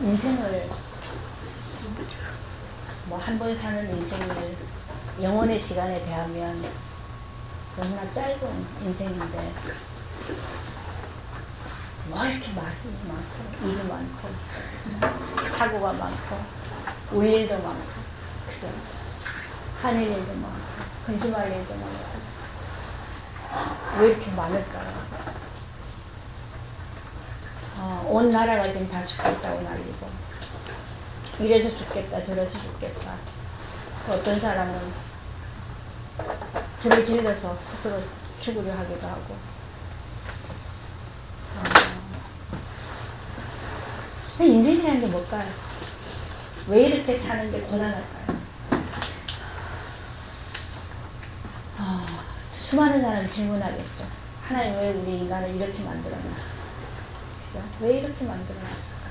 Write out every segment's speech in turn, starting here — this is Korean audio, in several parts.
인생을 뭐 한 번 사는 인생을 영혼의 시간에 대하면 너무나 짧은 인생인데 뭐 이렇게 말이 많고 일이 많고 사고가 많고 울 일도 많고 그죠? 하늘 일도 많고 근심할 일도 많고 왜 이렇게 많을까요? 온 나라가 지금 다 죽겠다고 난리고 이래서 죽겠다 저래서 죽겠다 어떤 사람은 불을 질러서 스스로 죽으려 하기도 하고 인생이라는 게 뭘까요? 왜 이렇게 사는데 고단할까요? 수많은 사람이 질문하겠죠. 하나님 왜 우리 인간을 이렇게 만들었나? 그죠? 왜 이렇게 만들어놨을까?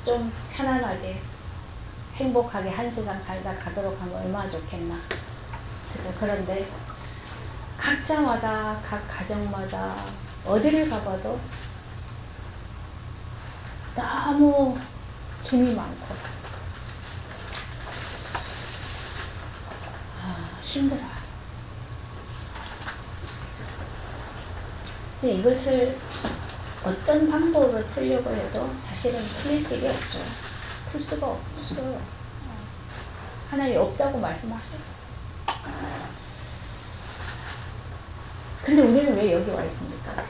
좀 편안하게 행복하게 한 세상 살다 가도록 하면 얼마나 좋겠나. 그죠? 그런데 각자마다 각 가정마다 어디를 가봐도 너무 짐이 많고 힘들어요. 이것을 어떤 방법으로 풀려고 해도 사실은 풀릴 길이 없죠. 풀 수가 없어요. 하나님이 없다고 말씀하세요. 근데 우리는 왜 여기 와 있습니까?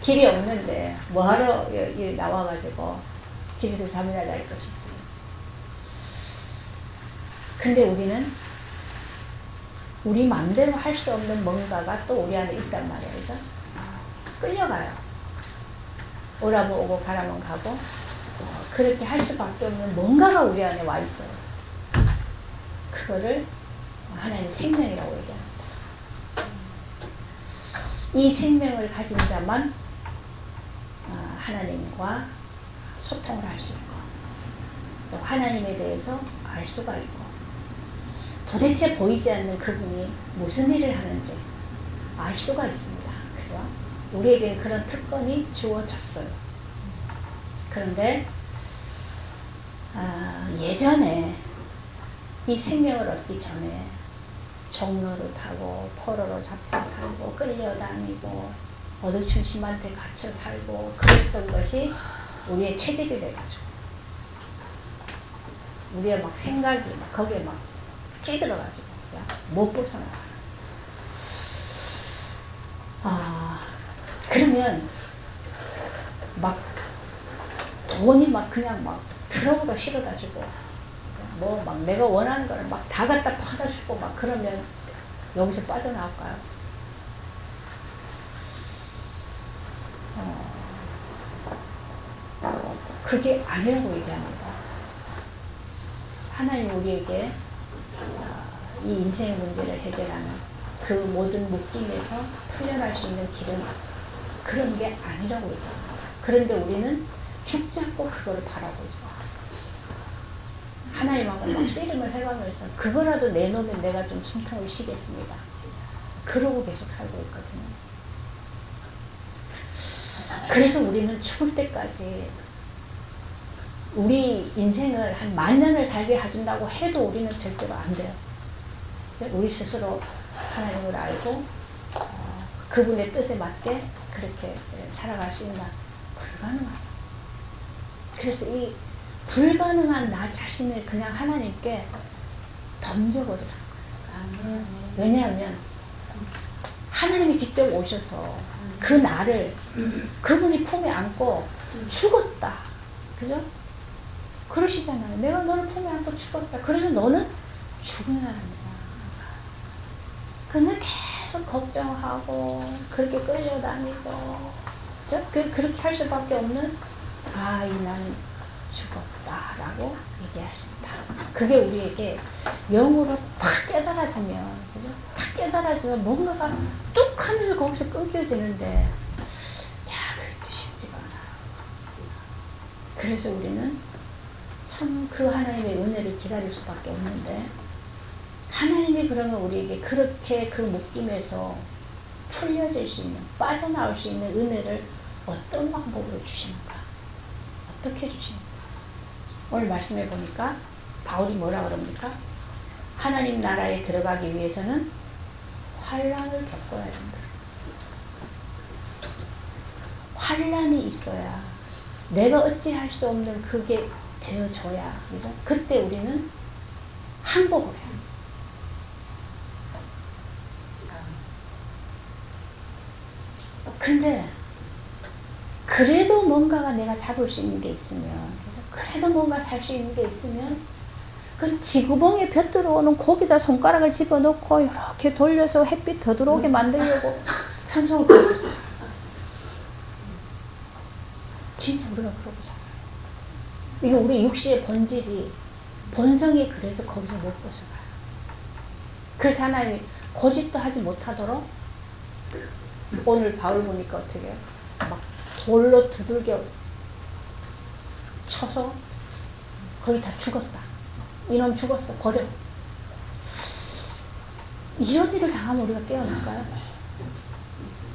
길이 없는데 뭐하러 여기 나와가지고 집에서 잠이나 잘 것이지. 근데 우리는 우리 마음대로 할 수 없는 뭔가가 또 우리 안에 있단 말이에요. 그죠? 끌려가요. 오라면 오고 가라면 가고 그렇게 할 수밖에 없는 뭔가가 우리 안에 와 있어요. 그거를 하나님 생명이라고 얘기합니다. 이 생명을 가진 자만 하나님과 소통을 할 수 있고 또 하나님에 대해서 알 수가 있고 도대체 보이지 않는 그분이 무슨 일을 하는지 알 수가 있습니다. 그죠? 우리에게는 그런 특권이 주어졌어요. 그런데 예전에 이 생명을 얻기 전에 종로를 타고 포로로 잡혀 살고 끌려다니고 어두춘심한테 갇혀 살고 그랬던 것이 우리의 체질이 돼가지고 우리의 막 생각이 막 거기에 막 찌들어가지고 못 벗어나. 그러면 막 돈이 막 그냥 막 들어오기가 싫어가지고 뭐 막 내가 원하는 거를 막 다 갖다 퍼다 주고 막 그러면 여기서 빠져나올까요? 그게 아니라고 얘기합니다. 하나님 우리에게 이 인생의 문제를 해결하는 그 모든 묶임에서 풀려날 수 있는 길은 그런 게 아니라고 얘기합니다. 그런데 우리는 죽잡고 그걸 바라고 있어. 하나님하고 막 씨름을 해가면서 그거라도 내놓으면 내가 좀 숨통을 쉬겠습니다. 그러고 계속 살고 있거든요. 그래서 우리는 죽을 때까지 우리 인생을 한 10,000년을 살게 해준다고 해도 우리는 절대로 안 돼요. 우리 스스로 하나님을 알고 그분의 뜻에 맞게 그렇게 살아갈 수 있나? 불가능하죠. 그래서 이 불가능한 나 자신을 그냥 하나님께 던져버리라는 거예요. 왜냐하면 하나님이 직접 오셔서 그 나를 그분이 품에 안고 죽었다. 그죠? 그러시잖아요. 내가 너를 품에 안고 죽었다. 그래서 너는 죽은 사람이야. 근데 계속 걱정하고 그렇게 끌려다니고 그렇게 할 수밖에 없는 나는 죽었다라고 얘기할 수 있다. 그게 우리에게 영으로 탁 깨달아지면 그죠? 탁 깨달아지면 뭔가가 뚝 하면서 거기서 끊겨지는데 그것도 쉽지가 않아. 그래서 우리는 참 그 하나님의 은혜를 기다릴 수밖에 없는데 하나님이 그러면 우리에게 그렇게 그 묶임에서 풀려질 수 있는 빠져나올 수 있는 은혜를 어떤 방법으로 주시는가? 어떻게 주십니까? 오늘 말씀해 보니까 바울이 뭐라 그럽니까? 하나님 나라에 들어가기 위해서는 환난을 겪어야 된다. 환난이 있어야 내가 어찌할 수 없는 그게 되어져야, 그죠? 그때 우리는 항복을 해요. 근데 그래도 뭔가가 내가 잡을 수 있는 게 있으면, 그래도 뭔가 살 수 있는 게 있으면 그 지구봉에 볕 들어오는 거기다 손가락을 집어넣고 이렇게 돌려서 햇빛 더 들어오게 만들려고 편성을 그러고 있어요. 진짜 우리가 그러고 살아요. 이게 우리 육시의 본질이, 본성이 그래서 거기서 못 벗어나요. 그래서 하나님이 고집도 하지 못하도록, 오늘 바울 보니까 어떻게 해요? 막 돌로 두들겨 쳐서 거의 다 죽었다. 이놈 죽었어. 버려. 이런 일을 당하면 우리가 깨어날까요?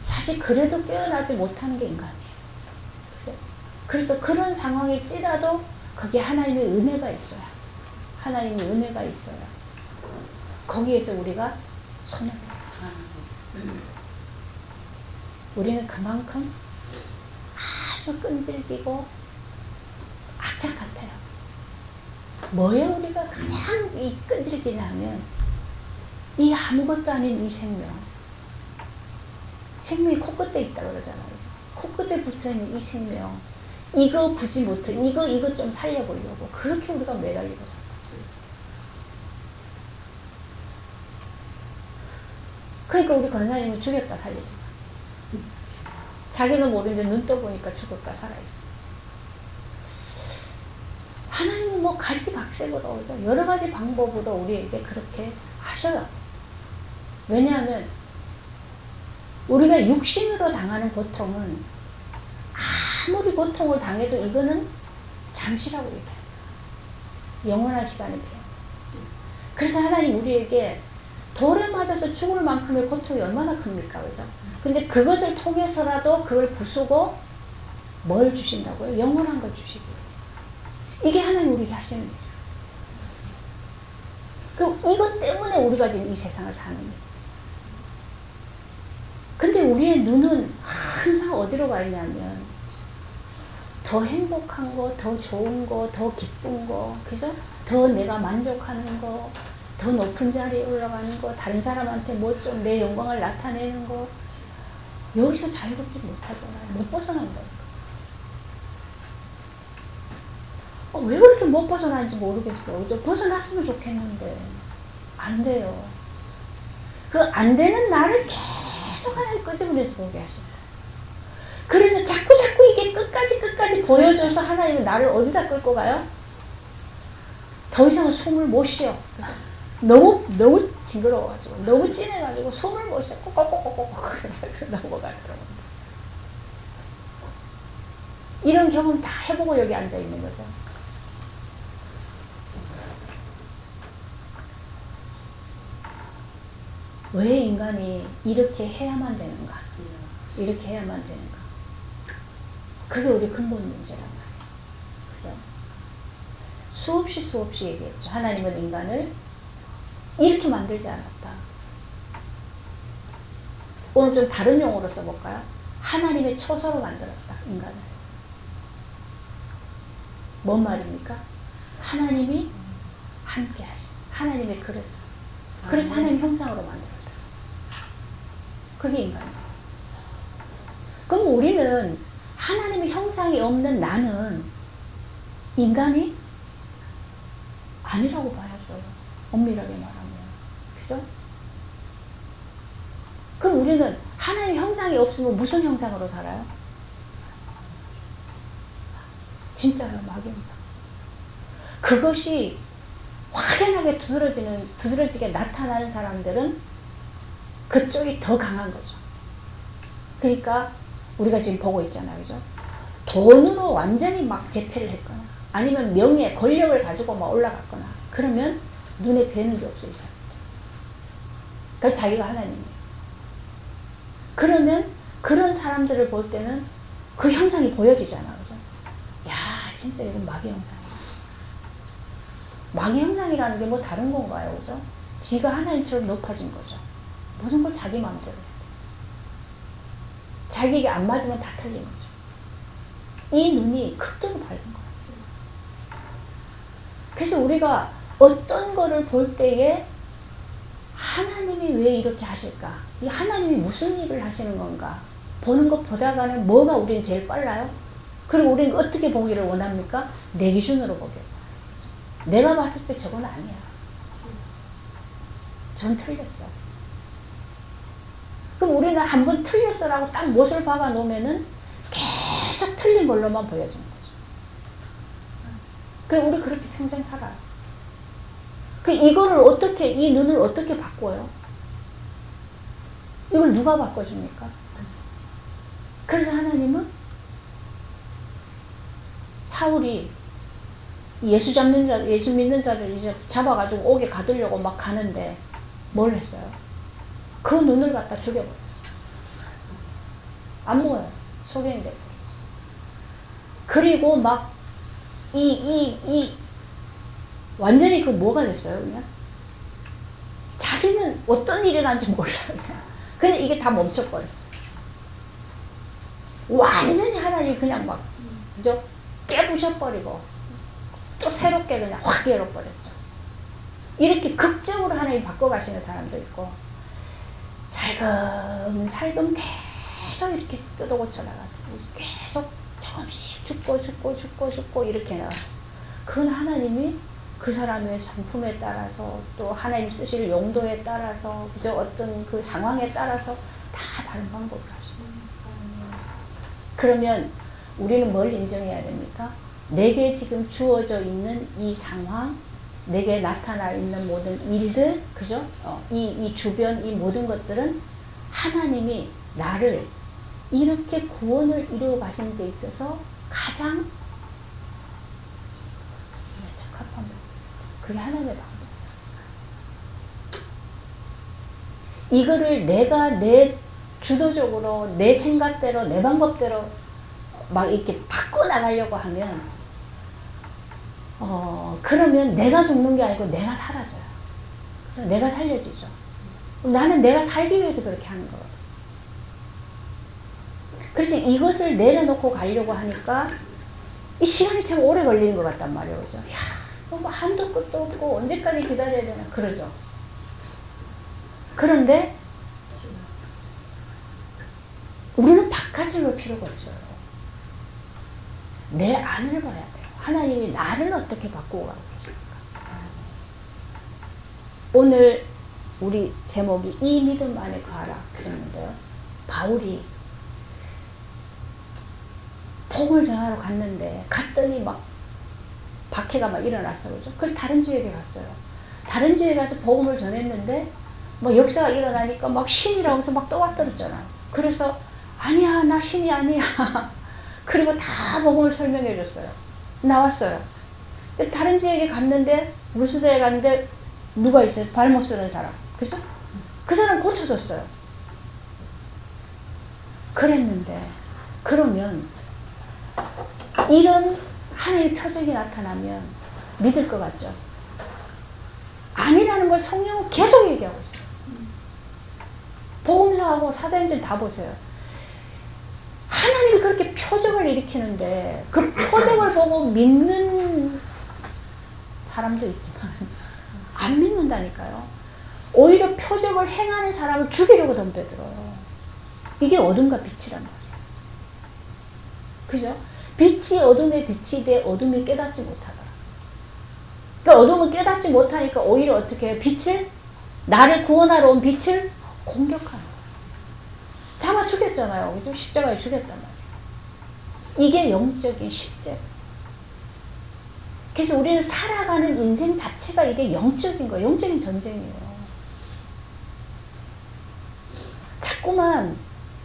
사실 그래도 깨어나지 못하는 게 인간이에요. 그래서 그런 상황일지라도 거기에 하나님의 은혜가 있어요. 하나님의 은혜가 있어요. 거기에서 우리가 손을 우리는 그만큼 아주 끈질기고 악착 같아요. 뭐에 우리가 가장 이 끈질기냐 하면 이 아무것도 아닌 이 생명. 생명이 코끝에 있다고 그러잖아요. 코끝에 붙어있는 이 생명. 이거 부지 못해. 이거 좀 살려보려고. 그렇게 우리가 매달리고 살았어요. 그러니까 우리 권사님은 죽였다 살리지 마. 자기는 모르는데 눈 떠보니까 죽었다 살아있어. 하나님은 뭐 가지각색으로 여러 가지 방법으로 우리에게 그렇게 하셔요. 왜냐하면 우리가 육신으로 당하는 고통은 아무리 고통을 당해도 이거는 잠시라고 얘기하죠. 영원한 시간을 배워. 그래서 하나님 우리에게 돌에 맞아서 죽을 만큼의 고통이 얼마나 큽니까? 그죠? 근데 그것을 통해서라도 그걸 부수고 뭘 주신다고요? 영원한 걸 주시기 위해서. 이게 하나님 우리에게 하시는 일이에요. 이것 때문에 우리가 지금 이 세상을 사는 거예요. 근데 우리의 눈은 항상 어디로 가 있냐면 더 행복한 거, 더 좋은 거, 더 기쁜 거, 그죠? 더 내가 만족하는 거, 더 높은 자리에 올라가는 거, 다른 사람한테 뭐 좀 내 영광을 나타내는 거, 여기서 자유롭지 못하잖아요. 못 벗어난다니까. 왜 그렇게 못 벗어나는지 모르겠어. 벗어났으면 좋겠는데 안 돼요. 그 안 되는 나를 계속 하나님 끄집어내서 보게 하신다. 그래서 자꾸 이게 끝까지 보여줘서 하나님은 나를 어디다 끌고 가요? 더 이상은 숨을 못 쉬어. 너무 징그러워가지고, 너무 진해가지고 숨을 못 쉬어. 꼭꼭꼭꼭꼭 그래서 넘어가더라고요. 이런 경험 다 해보고 여기 앉아 있는 거죠. 왜 인간이 이렇게 해야만 되는가? 이렇게 해야만 되는가? 그게 우리 근본 문제란 말이에요. 그죠? 수없이 얘기했죠. 하나님은 인간을 이렇게 만들지 않았다. 오늘 좀 다른 용어로 써볼까요? 하나님의 처소로 만들었다. 인간을. 뭔 말입니까? 하나님이 함께 하신 하나님의 그릇을. 그래서 하나님 형상으로 만들었다. 그게 인간이에요. 그럼 우리는 하나님의 형상이 없는 나는 인간이 아니라고 봐야죠. 엄밀하게 말하면. 그죠? 그럼 우리는 하나님의 형상이 없으면 무슨 형상으로 살아요? 진짜로 마귀형상. 그것이 확연하게 두드러지게 나타나는 사람들은 그쪽이 더 강한 거죠. 그러니까 우리가 지금 보고 있잖아요. 그죠? 돈으로 완전히 막 재패를 했거나 아니면 명예, 권력을 가지고 막 올라갔거나 그러면 눈에 뵈는 게 없어요. 그러니까 자기가 하나님이에요. 그러면 그런 사람들을 볼 때는 그 형상이 보여지잖아. 그죠? 야, 진짜 이건 마귀 형상이에요. 마귀 형상이라는 게 뭐 다른 건가요? 그죠? 지가 하나님처럼 높아진 거죠. 모든 걸 자기 마음대로 해요. 자기에게 안 맞으면 다 틀린 거죠. 이 눈이 극도로 밝은 거죠. 그래서 우리가 어떤 거를 볼 때에 하나님이 왜 이렇게 하실까? 이 하나님이 무슨 일을 하시는 건가? 보는 것 보다가는 뭐가 우리는 제일 빨라요? 그리고 우리는 어떻게 보기를 원합니까? 내 기준으로 보기를 원하죠. 내가 봤을 때 저건 아니야. 전 틀렸어. 그럼 우리는 한번 틀렸어라고 딱 못을 박아 놓으면은 계속 틀린 걸로만 보여지는 거죠. 그럼 우리 그렇게 평생 살아요. 그 이거를 어떻게, 이 눈을 어떻게 바꿔요? 이걸 누가 바꿔줍니까? 그래서 하나님은 사울이 예수 믿는 자들 이제 잡아가지고 옥에 가두려고 막 가는데 뭘 했어요? 그 눈을 갖다 죽여버렸어요. 안 보여요. 소경이 돼버렸어요. 그리고 막 완전히 그 뭐가 됐어요, 그냥? 자기는 어떤 일이 일어난지 몰라요. 그냥 이게 다 멈춰버렸어요. 완전히 하나님이 그냥 막, 그죠? 깨부셔버리고, 또 새롭게 그냥 확 열어버렸죠. 이렇게 극적으로 하나님이 바꿔가시는 사람도 있고, 살금살금 계속 이렇게 뜯어고쳐 나가지고, 계속 조금씩 죽고 이렇게 나와요. 그건 하나님이 그 사람의 상품에 따라서 또 하나님 쓰실 용도에 따라서 그저 어떤 그 상황에 따라서 다 다른 방법을 하십니다. 그러면 우리는 뭘 인정해야 됩니까? 내게 지금 주어져 있는 이 상황, 내게 나타나 있는 모든 일들, 그죠? 이 주변 이 모든 것들은 하나님이 나를 이렇게 구원을 이루어 가시는 데 있어서 가장 적합한 것. 그게 하나님의 방법. 이거를 내가 내 주도적으로 내 생각대로 내 방법대로 막 이렇게 바꿔나가려고 하면 그러면 내가 죽는 게 아니고 내가 사라져요. 그래서 내가 살려지죠. 나는 내가 살기 위해서 그렇게 하는 거거든요. 그래서 이것을 내려놓고 가려고 하니까 이 시간이 참 오래 걸리는 것 같단 말이에요. 그죠? 야, 뭐 한도 끝도 없고 언제까지 기다려야 되나 그러죠. 그런데 우리는 바깥을 볼 필요가 없어요. 내 안을 봐야 돼요. 하나님이 나를 어떻게 바꾸고 가고 계십니까? 오늘 우리 제목이 이 믿음 안에 거하라 그랬는데요. 바울이 복음을 전하러 갔는데 갔더니 막 박해가 막 일어났어. 그죠? 그래서 다른 지역에 갔어요. 다른 지역에 가서 복음을 전했는데 뭐 역사가 일어나니까 막 신이라고 해서 막 떠받들었잖아요. 그래서 아니야 나 신이 아니야. 그리고 다 복음을 설명해 줬어요. 나왔어요. 다른 지역에 갔는데 루스드에 갔는데 누가 있어요? 발 못 쓰는 사람. 그죠? 그 사람 고쳐줬어요. 그랬는데 그러면 이런 하나님의 표적이 나타나면 믿을 것 같죠? 아니라는 걸 성령은 계속 얘기하고 있어요. 복음서하고 사도행전 다 보세요. 하나님이 그렇게 표적을 일으키는데 그 표적을 보고 믿는 사람도 있지만 안 믿는다니까요. 오히려 표적을 행하는 사람을 죽이려고 덤벼들어요. 이게 어둠과 빛이란 말이에요. 그죠? 빛이 어둠에 빛이 돼 어둠이 깨닫지 못하더라. 그러니까 어둠은 깨닫지 못하니까 오히려 어떻게 해요? 빛을, 나를 구원하러 온 빛을 공격하는 거예요. 잡아 죽였잖아요. 그죠? 십자가에 죽였단 말이에요. 이게 영적인 실제. 그래서 우리는 살아가는 인생 자체가 이게 영적인 거예요. 영적인 전쟁이에요. 자꾸만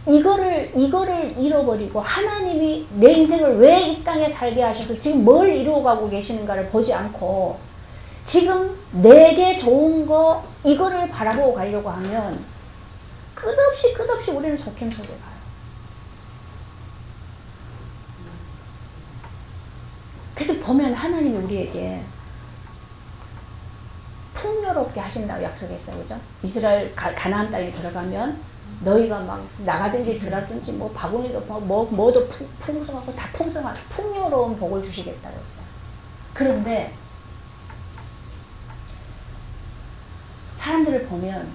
이거를 잃어버리고 하나님이 내 인생을 왜 이 땅에 살게 하셔서 지금 뭘 이루어가고 계시는가를 보지 않고 지금 내게 좋은 거 이거를 바라보고 가려고 하면 끝없이 우리는 속임 속에 가요. 그래서 보면 하나님이 우리에게 풍요롭게 하신다고 약속했어요. 그죠? 이스라엘 가나안 땅에 들어가면 너희가 막 나가든지 들어든지 뭐 바구니도 뭐도 풍성하고 다 풍성한 풍요로운 복을 주시겠다고 했어요. 그런데 사람들을 보면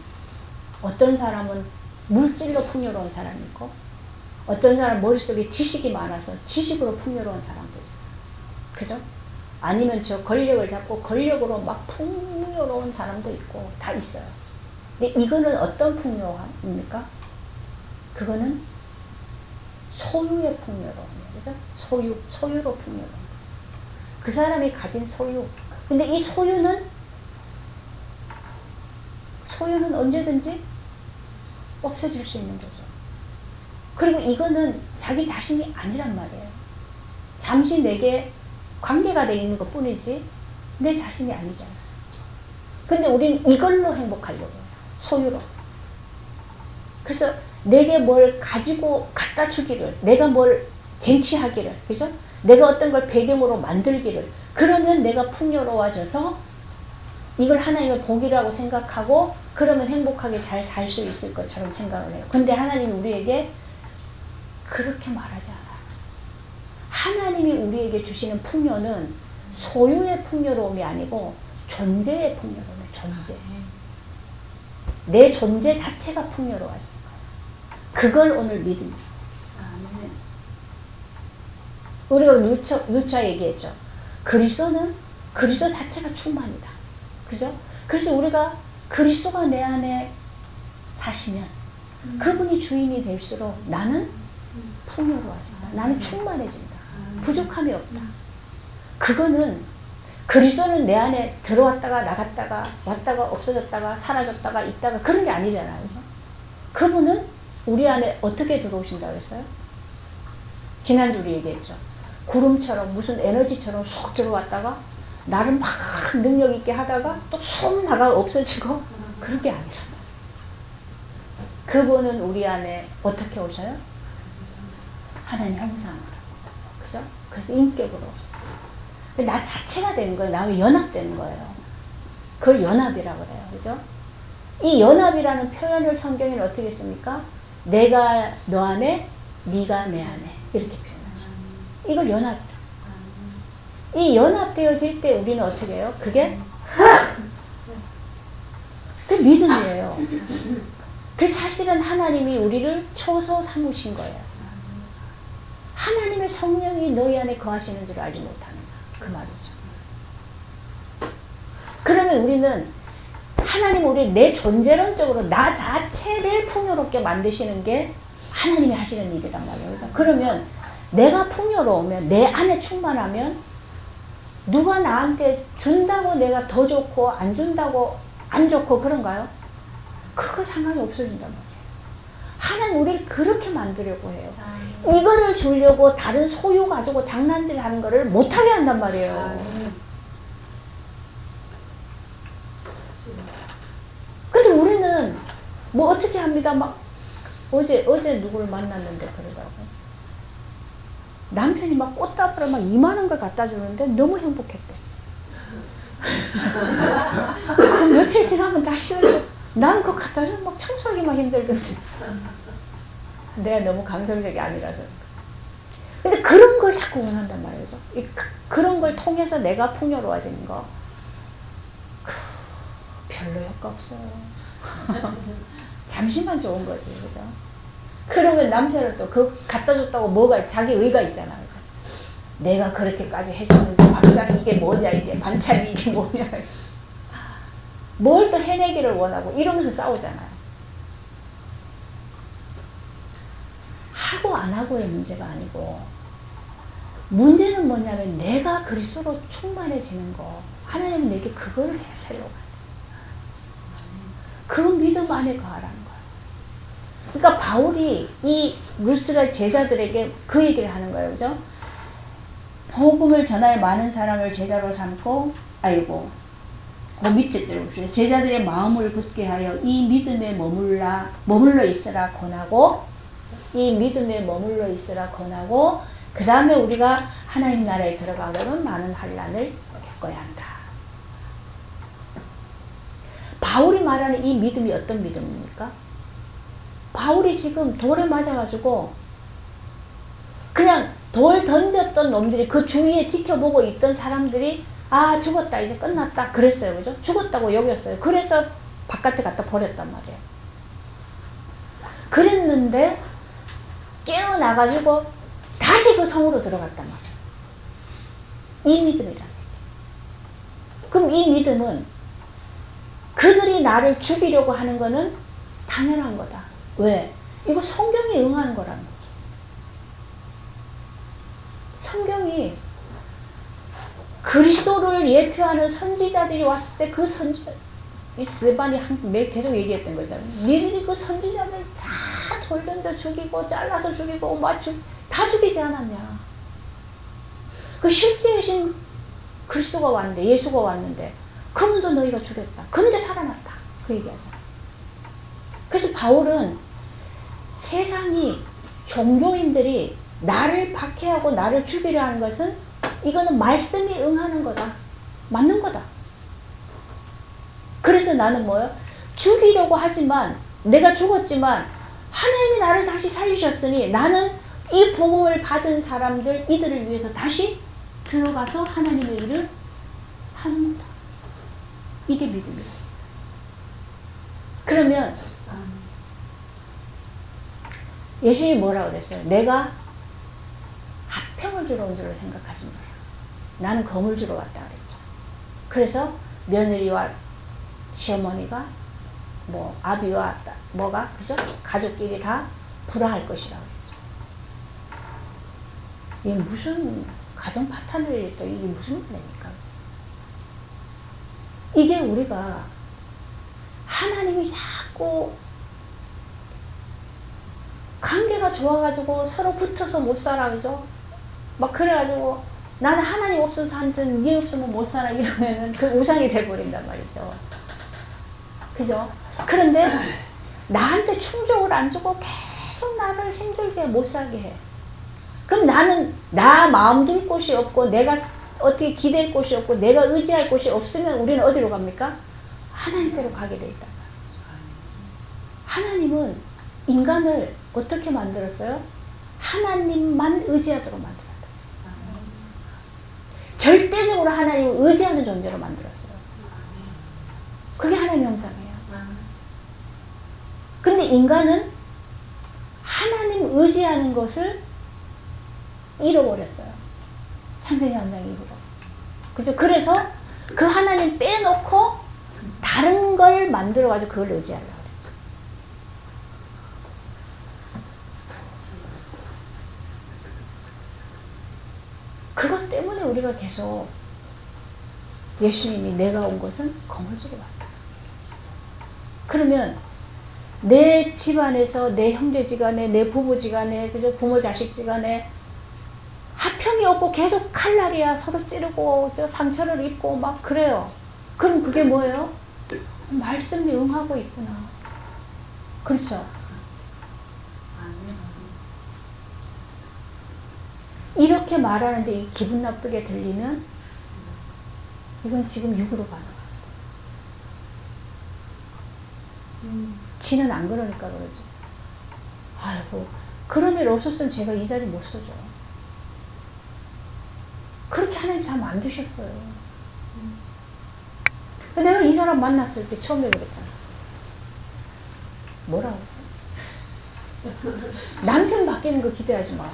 어떤 사람은 물질로 풍요로운 사람이 있고 어떤 사람 머릿속에 지식이 많아서 지식으로 풍요로운 사람도 있어요. 그죠? 아니면 저 권력을 잡고 권력으로 막 풍요로운 사람도 있고 다 있어요. 근데 이거는 어떤 풍요함입니까? 그거는 소유의 풍요로움이에요. 그죠? 소유로 풍요로움. 그 사람이 가진 소유. 근데 이 소유는 언제든지 없어질 수 있는 거죠. 그리고 이거는 자기 자신이 아니란 말이에요. 잠시 내게 관계가 돼 있는 것 뿐이지 내 자신이 아니잖아. 근데 우리는 이걸로 행복하려고 해요. 소유로. 그래서 내게 뭘 가지고 갖다 주기를, 내가 뭘 쟁취하기를, 그죠? 내가 어떤 걸 배경으로 만들기를, 그러면 내가 풍요로워져서 이걸 하나님의 복이라고 생각하고 그러면 행복하게 잘 살 수 있을 것처럼 생각을 해요. 근데 하나님이 우리에게 그렇게 말하지 않아요. 하나님이 우리에게 주시는 풍요는 소유의 풍요로움이 아니고 존재의 풍요로움이에요. 존재. 내 존재 자체가 풍요로워지는 거예요. 그걸 오늘 믿습니다. 우리가 누차 얘기했죠. 그리스도는 그리스도 자체가 충만이다. 그죠? 그래서 우리가 그리스도가 내 안에 사시면 그분이 주인이 될수록 나는 풍요로워진다. 나는 충만해진다. 부족함이 없다. 그거는 그리스도는 내 안에 들어왔다가 나갔다가 왔다가 없어졌다가 사라졌다가 있다가 그런 게 아니잖아요. 그분은 우리 안에 어떻게 들어오신다고 했어요? 지난주 우리 얘기했죠. 구름처럼 무슨 에너지처럼 쏙 들어왔다가 나를 막 능력 있게 하다가 또 쏙 나가 없어지고 그런 게 아니란 말이에요. 그분은 우리 안에 어떻게 오셔요? 하나님 형상으로. 그죠? 그래서 인격으로 오셔요. 나 자체가 되는 거예요. 나와 연합되는 거예요. 그걸 연합이라고 그래요. 그죠? 이 연합이라는 표현을 성경에는 어떻게 씁니까? 내가 너 안에, 네가 내 안에. 이렇게 표현하죠. 이걸 연합이라고. 이 연합되어질 때 우리는 어떻게 해요? 그게 믿음이에요. 그 사실은 하나님이 우리를 초소 삼으신 거예요. 하나님의 성령이 너희 안에 거하시는 줄 알지 못하는 그 말이죠. 그러면 우리는 하나님 우리 내 존재론적으로 나 자체를 풍요롭게 만드시는 게 하나님이 하시는 일이란 말이에요. 그래서 그러면 내가 풍요로우면 내 안에 충만하면 누가 나한테 준다고 내가 더 좋고 안 준다고 안 좋고 그런가요? 그거 상관이 없어진단 말이에요. 하나님 우리를 그렇게 만들려고 해요. 이거를 주려고 다른 소유 가지고 장난질 하는 거를 못하게 한단 말이에요. 근데 우리는 뭐 어떻게 합니다. 막 어제 누구를 만났는데 그러더라고요. 남편이 막 꽃다발을 막 이만한 걸 갖다 주는데 너무 행복했대. 그 며칠 지나면 다시 나는 그거 갖다 주면 막 청소하기만 힘들던데. 내가 너무 감성적이 아니라서. 근데 그런 걸 자꾸 원한단 말이죠. 그런 걸 통해서 내가 풍요로워지는 거. 별로 효과 없어요. 잠시만 좋은 거지, 그죠? 그러면 남편은 또 그 갖다 줬다고 뭐가 자기 의가 있잖아요. 내가 그렇게까지 해줬는데 밥상이 이게 뭐냐, 이게 반찬이 이게 뭐냐. 뭘 또 해내기를 원하고 이러면서 싸우잖아요. 하고 안 하고의 문제가 아니고 문제는 뭐냐면 내가 그리스도로 충만해지는 거. 하나님은 내게 그거를 하시려고 해요. 그 믿음 안에 거하라는 거예요. 그러니까 바울이 이 루스라 제자들에게 그 얘기를 하는 거예요. 그죠? 복음을 전하여 많은 사람을 제자로 삼고, 그 밑에 줄 제자들의 마음을 굳게 하여 이 믿음에 머물러 있으라 권하고, 이 믿음에 머물러 있으라 권하고, 그 다음에 우리가 하나님 나라에 들어가려면 많은 환난을 겪어야 한다. 바울이 말하는 이 믿음이 어떤 믿음입니까? 바울이 지금 돌에 맞아가지고 그냥 돌 던졌던 놈들이 그 주위에 지켜보고 있던 사람들이 아 죽었다 이제 끝났다 그랬어요. 그죠? 죽었다고 여겼어요. 그래서 바깥에 갖다 버렸단 말이에요. 그랬는데 깨어나가지고 다시 그 성으로 들어갔단 말이에요. 이 믿음이라는 얘기예요. 그럼 이 믿음은 그들이 나를 죽이려고 하는 거는 당연한 거다. 왜? 이거 성경이 응하는 거라는 거죠. 성경이 그리스도를 예표하는 선지자들이 왔을 때 그 선지자, 이 스데반이 계속 얘기했던 거잖아요. 니들이 그 선지자들 다 돌 던져 죽이고 잘라서 죽이고 다 죽이지 않았냐. 그 실제이신 그리스도가 왔는데, 예수가 왔는데 그분도 너희가 죽였다. 그런데 살아났다. 그 얘기하잖아. 그래서 바울은 세상이 종교인들이 나를 박해하고 나를 죽이려 하는 것은 이거는 말씀이 응하는 거다. 맞는 거다. 그래서 나는 뭐예요? 죽이려고 하지만 내가 죽었지만 하나님이 나를 다시 살리셨으니 나는 이 복음을 받은 사람들 이들을 위해서 다시 들어가서 하나님의 일을 하는 거다. 이게 믿음이에요. 그러면 예수님이 뭐라 그랬어요? 내가 화평을 주러 온 줄로 생각하지 마라. 나는 검을 주러 왔다 그랬죠. 그래서 며느리와 시어머니가 뭐 아비와 뭐가 그죠? 가족끼리 다 불화할 것이라고 그랬죠. 이게 무슨 가정 파탄을 또 이게 무슨 말입니까? 이게 우리가 하나님이 자꾸 관계가 좋아가지고 서로 붙어서 못 살아 그죠? 막 그래가지고 나는 하나님 없어서 한ten 니 없으면 못 살아 이러면은 그 우상이 돼버린단 말이죠. 그죠? 그런데 나한테 충족을 안 주고 계속 나를 힘들게 못 살게 해. 그럼 나는 나 마음 둘 곳이 없고 내가 어떻게 기댈 곳이 없고 내가 의지할 곳이 없으면 우리는 어디로 갑니까? 하나님께로 가게 돼 있다. 하나님은 인간을 어떻게 만들었어요? 하나님만 의지하도록 만들었다. 절대적으로 하나님을 의지하는 존재로 만들었어요. 그게 하나님의 형상이에요. 근데 인간은 하나님 의지하는 것을 잃어버렸어요. 창세기 3장 이후로. 그죠? 그래서 그 하나님 빼놓고 다른 걸 만들어가지고 그걸 의지하려고 그랬죠. 그것 때문에 우리가 계속 예수님이 내가 온 것은 검을 주러 왔다. 그러면 내 집안에서 내 형제지간에 내 부부지간에 그죠? 부모 자식지간에 화평이 없고 계속 칼날이야 서로 찌르고 상처를 입고 막 그래요. 그럼 그게 뭐예요? 말씀이 응하고 있구나. 그렇죠? 이렇게 말하는데 기분 나쁘게 들리면 이건 지금 육으로 가는 거야. 지는 안 그러니까 그러지. 아이고 그런 일 없었으면 제가 이 자리 못 서죠. 그렇게 하나님 다 만드셨어요. 내가 이 사람 만났을 때 처음에 그랬잖아. 뭐라고? 남편 바뀌는 거 기대하지 마라.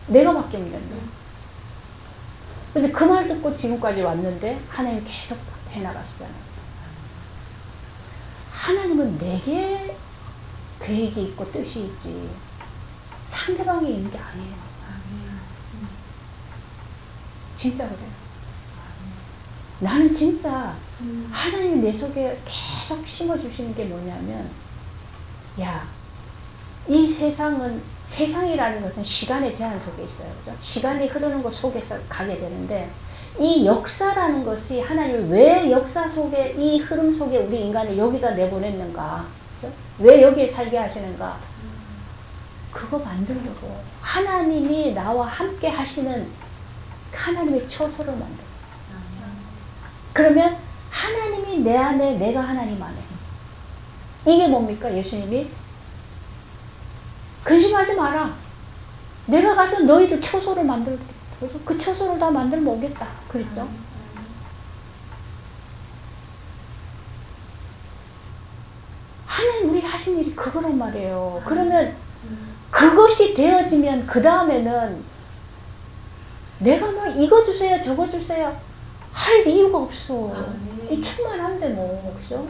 내가 바뀌면 된다. 근데 그 말 듣고 지금까지 왔는데 하나님 계속 해나가시잖아요. 하나님은 내게 계획이 있고 뜻이 있지 상대방이 있는 게 아니에요. 진짜 그래요. 나는 진짜 하나님이 내 속에 계속 심어주시는 게 뭐냐면 야, 이 세상이라는 것은 시간의 제한 속에 있어요. 그죠? 시간이 흐르는 것 속에서 가게 되는데 이 역사라는 것이 하나님이 왜 역사 속에 이 흐름 속에 우리 인간을 여기다 내보냈는가? 그죠? 왜 여기에 살게 하시는가? 그거 만들려고 하나님이 나와 함께 하시는 하나님의 처소를 만들어. 그러면 하나님이 내 안에, 내가 하나님 안에. 이게 뭡니까? 예수님이 근심하지 마라. 내가 가서 너희들 처소를 만들게. 그 처소를 다 만들면 오겠다. 그랬죠? 하나님 우리 하신 일이 그거란 말이에요. 그러면 그것이 되어지면 그 다음에는 내가 막 이거 주세요 저거 주세요 할 이유가 없어. 충만한데 뭐. 그죠?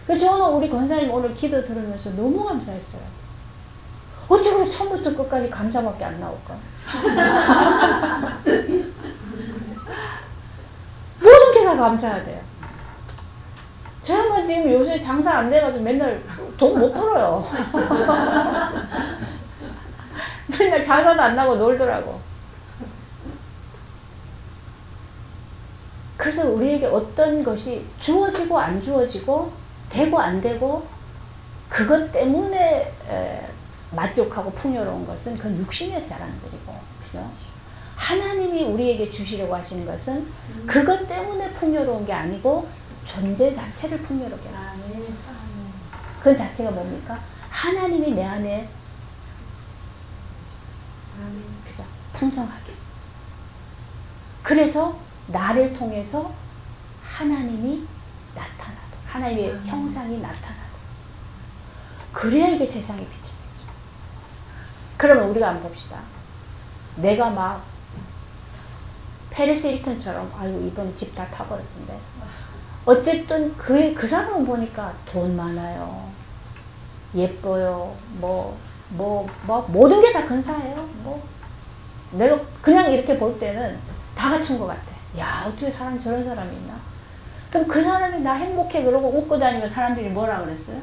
그래서 저는 우리 권사님 오늘 기도 들으면서 너무 감사했어요. 어째 그래 처음부터 끝까지 감사밖에 안 나올까? 모든 게 다 감사해야 돼요. 저 양반 지금 요새 장사 안 돼가지고 맨날 돈 못 벌어요. 맨날 장사도 안 나고 놀더라고. 그래서 우리에게 어떤 것이 주어지고 안 주어지고 되고 안 되고 그것 때문에 만족하고 풍요로운 것은 그건 육신의 사람들이고, 그죠? 하나님이 우리에게 주시려고 하시는 것은 그것 때문에 풍요로운 게 아니고 존재 자체를 풍요롭게 하는. 그 자체가 뭡니까? 하나님이 내 안에 그죠? 풍성하게. 그래서 나를 통해서 하나님이 나타나도, 하나님의 형상이 나타나도. 그래야 이게 세상에 빛이 되죠. 그러면 우리가 한번 봅시다. 내가 막 페리스 힐튼처럼 아유 이번 집 다 타버렸던데. 어쨌든 그 사람은 보니까 돈 많아요. 예뻐요. 모든 게 다 근사해요. 내가 그냥 이렇게 볼 때는 다 갖춘 것 같아. 야, 어떻게 저런 사람이 있나? 그럼 그 사람이 나 행복해 그러고 웃고 다니면 사람들이 뭐라 그랬어요?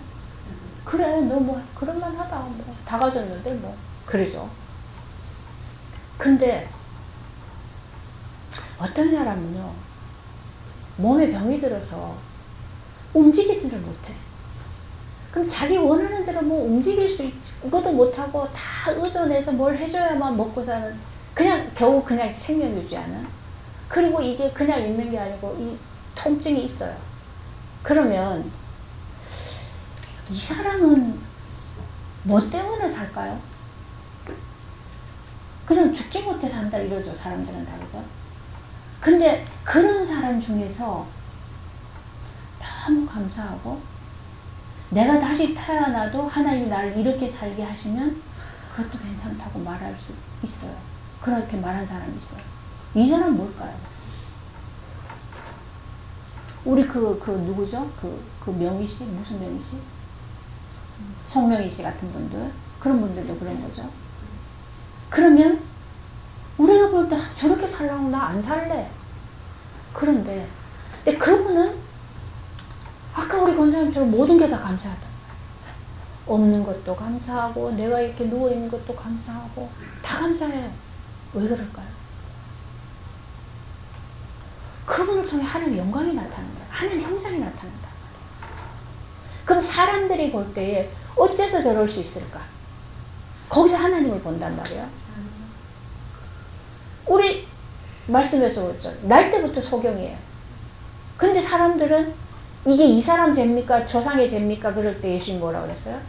그래, 너 뭐 그럴만하다. 다 가졌는데 뭐. 그러죠. 근데 어떤 사람은요, 몸에 병이 들어서 움직이지를 못해. 그럼 자기 원하는 대로 뭐 움직일 수 있지. 그것도 못하고 다 의존해서 뭘 해줘야만 먹고 사는, 그냥 겨우 그냥 생명 유지하는. 그리고 이게 그냥 있는 게 아니고 이 통증이 있어요. 그러면 이 사람은 뭐 때문에 살까요? 그냥 죽지 못해 산다 이러죠. 사람들은 다. 그죠? 근데 그런 사람 중에서 너무 감사하고 내가 다시 태어나도 하나님이 나를 이렇게 살게 하시면 그것도 괜찮다고 말할 수 있어요. 그렇게 말한 사람이 있어요. 이 사람은 뭘까요? 우리 누구죠? 그 명희 씨? 무슨 명희 씨? 송명희 씨 같은 분들. 그런 분들도 그런 거죠. 그러면 우리가 볼 때 저렇게 살라고 나 안 살래. 그런데 그분은 아까 우리 권사님처럼 모든 게 다 감사하다. 없는 것도 감사하고 내가 이렇게 누워있는 것도 감사하고 다 감사해요. 왜 그럴까요? 그분을 통해 하나님의 영광이 나타난다. 하나님의 형상이 나타난다. 그럼 사람들이 볼 때에 어째서 저럴 수 있을까? 거기서 하나님을 본단 말이에요. 우리 말씀에서 그렇죠. 날 때부터 소경이에요. 근데 사람들은 이게 이 사람 죄입니까? 조상의 죄입니까? 그럴 때 예수님 뭐라고 그랬어요?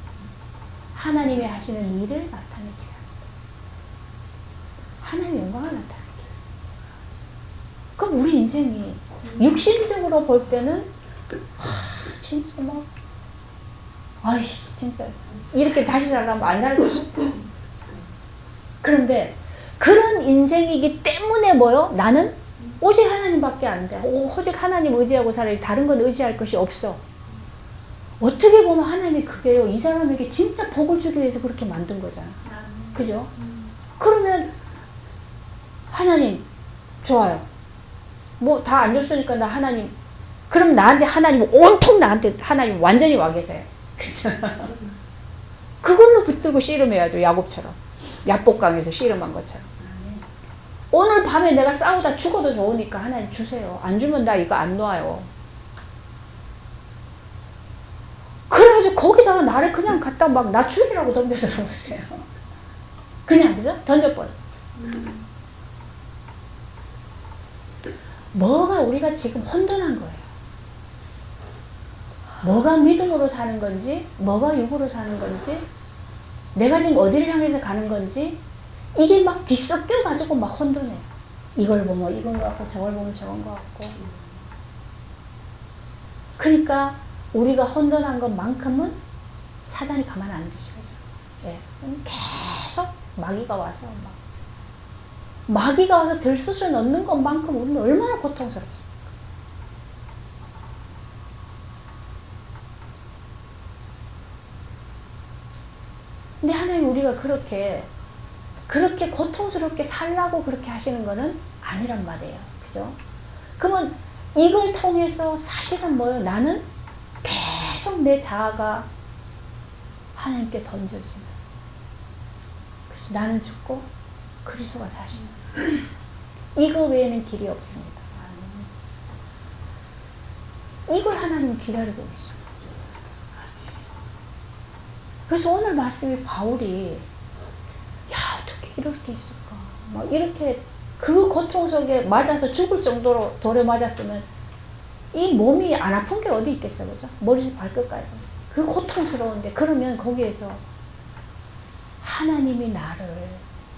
하나님이 하시는 일을 나타내게 합니다. 하나님의 영광을 나타내게. 그럼 우리 인생이 육신적으로 볼 때는 진짜 막 아이씨 진짜 이렇게 다시 살려면 안 살고 싶어. 그런데 그런 인생이기 때문에 뭐요? 나는 오직 하나님밖에 안 돼. 오직 하나님 의지하고 살아야 다른 건 의지할 것이 없어. 어떻게 보면 하나님이 그게요. 이 사람에게 진짜 복을 주기 위해서 그렇게 만든 거잖아. 그죠? 그러면 하나님 좋아요. 뭐 다 안 줬으니까 나 하나님 그럼 나한테 하나님 온통 나한테 하나님 완전히 와 계세요. 그걸로 붙들고 씨름해야죠. 야곱처럼. 야복강에서 씨름한 것처럼. 오늘 밤에 내가 싸우다 죽어도 좋으니까 하나님 주세요. 안 주면 나 이거 안 놔요. 그래가지고 거기다가 나를 그냥 갖다 막 나 죽이라고 덤벼서 그러세요. 그냥, 그죠? 던져버렸어요. 뭐가 우리가 지금 혼돈한 거예요. 뭐가 믿음으로 사는 건지, 뭐가 육으로 사는 건지, 내가 지금 어디를 향해서 가는 건지, 이게 막 뒤섞여가지고 막 혼돈해요. 이걸 보면 이건 것 같고, 저걸 보면 저건 것 같고. 그러니까 우리가 혼돈한 것만큼은 사단이 가만 안 두시죠. 예. 계속 마귀가 와서 마귀가 와서 들쑤셔 넣는 것만큼 우리는 얼마나 고통스럽습니까? 근데 하나님 우리가 그렇게 고통스럽게 살라고 그렇게 하시는 거는 아니란 말이에요. 그죠? 그러면 이걸 통해서 사실은 뭐예요? 나는 계속 내 자아가 하나님께 던져지는. 그래서 나는 죽고 그리스도가 사시는. 이거 외에는 길이 없습니다. 이걸 하나님은 기다리고 계셔요. 그래서 오늘 말씀이 바울이 야 어떻게 이렇게 있을까? 막 이렇게 그 고통 속에 맞아서 죽을 정도로 돌에 맞았으면 이 몸이 안 아픈 게 어디 있겠어, 그죠? 머리에서 발끝까지. 그 고통스러운데, 그러면 거기에서 하나님이 나를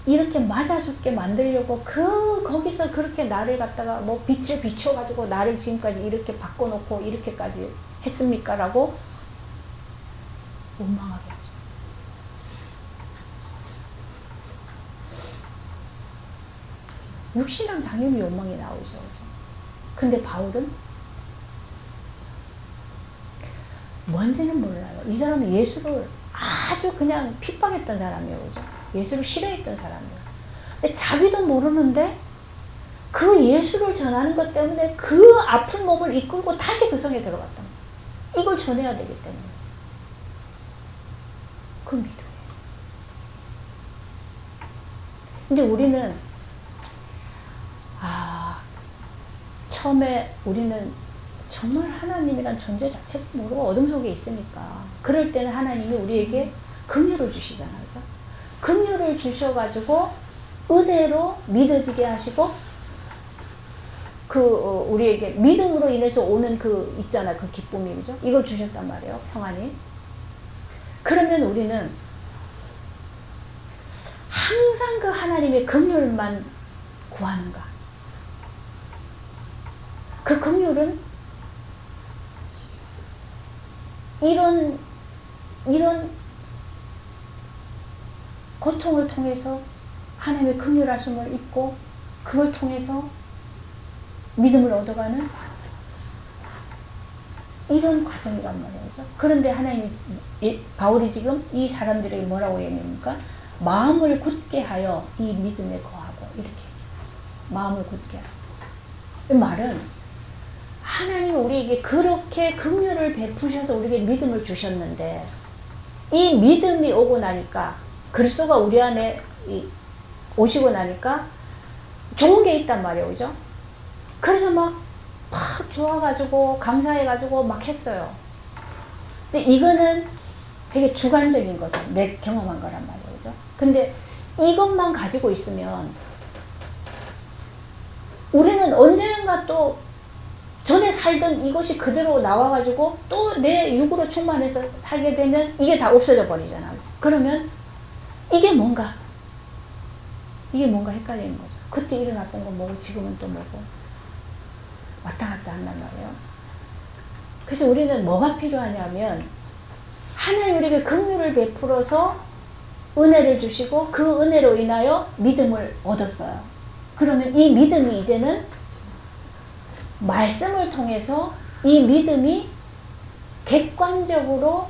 이렇게 맞아 죽게 만들려고 거기서 그렇게 나를 갖다가 뭐 빛을 비춰가지고 나를 지금까지 이렇게 바꿔놓고 이렇게까지 했습니까? 라고 원망하게 하죠. 육신은 당연히 욕망이 나오죠. 근데 바울은 뭔지는 몰라요. 이 사람은 예수를 아주 그냥 핍박했던 사람이에요. 그죠? 예수를 싫어했던 사람이에요. 근데 자기도 모르는데 그 예수를 전하는 것 때문에 그 아픈 몸을 이끌고 다시 그 성에 들어갔단 말이에요. 이걸 전해야 되기 때문에. 그 믿음이에요. 근데 우리는 처음에 우리는 정말 하나님이란 존재 자체도 모르고 어둠 속에 있으니까 그럴 때는 하나님이 우리에게 긍휼을 주시잖아요. 그죠? 긍휼을 주셔가지고 은혜로 믿어지게 하시고 우리에게 믿음으로 인해서 오는 있잖아요. 그 기쁨이, 그죠? 이걸 주셨단 말이에요. 평안이. 그러면 우리는 항상 그 하나님의 긍휼만 구하는가? 그 긍휼은 이런 고통을 통해서 하나님의 긍휼하심을 입고 그걸 통해서 믿음을 얻어가는 이런 과정이란 말이에요. 그런데 하나님이 바울이 지금 이 사람들에게 뭐라고 얘기합니까? 마음을 굳게 하여 이 믿음에 거하고 이렇게 마음을 굳게 하고. 이 말은 하나님은 우리에게 그렇게 긍휼을 베푸셔서 우리에게 믿음을 주셨는데 이 믿음이 오고 나니까 그리스도가 우리 안에 오시고 나니까 좋은 게 있단 말이에요. 그죠? 그래서 막 좋아가지고 감사해가지고 막 했어요. 근데 이거는 되게 주관적인 거죠. 내 경험한 거란 말이에요. 그죠? 근데 이것만 가지고 있으면 우리는 언젠가 또 전에 살던 이것이 그대로 나와가지고 또 내 육으로 충만해서 살게 되면 이게 다 없어져 버리잖아요. 그러면 이게 뭔가 헷갈리는 거죠. 그때 일어났던 건 뭐고 지금은 또 뭐고 왔다 갔다 한단 말이에요. 그래서 우리는 뭐가 필요하냐면 하나님 우리에게 긍휼을 베풀어서 은혜를 주시고 그 은혜로 인하여 믿음을 얻었어요. 그러면 이 믿음이 이제는 말씀을 통해서 이 믿음이 객관적으로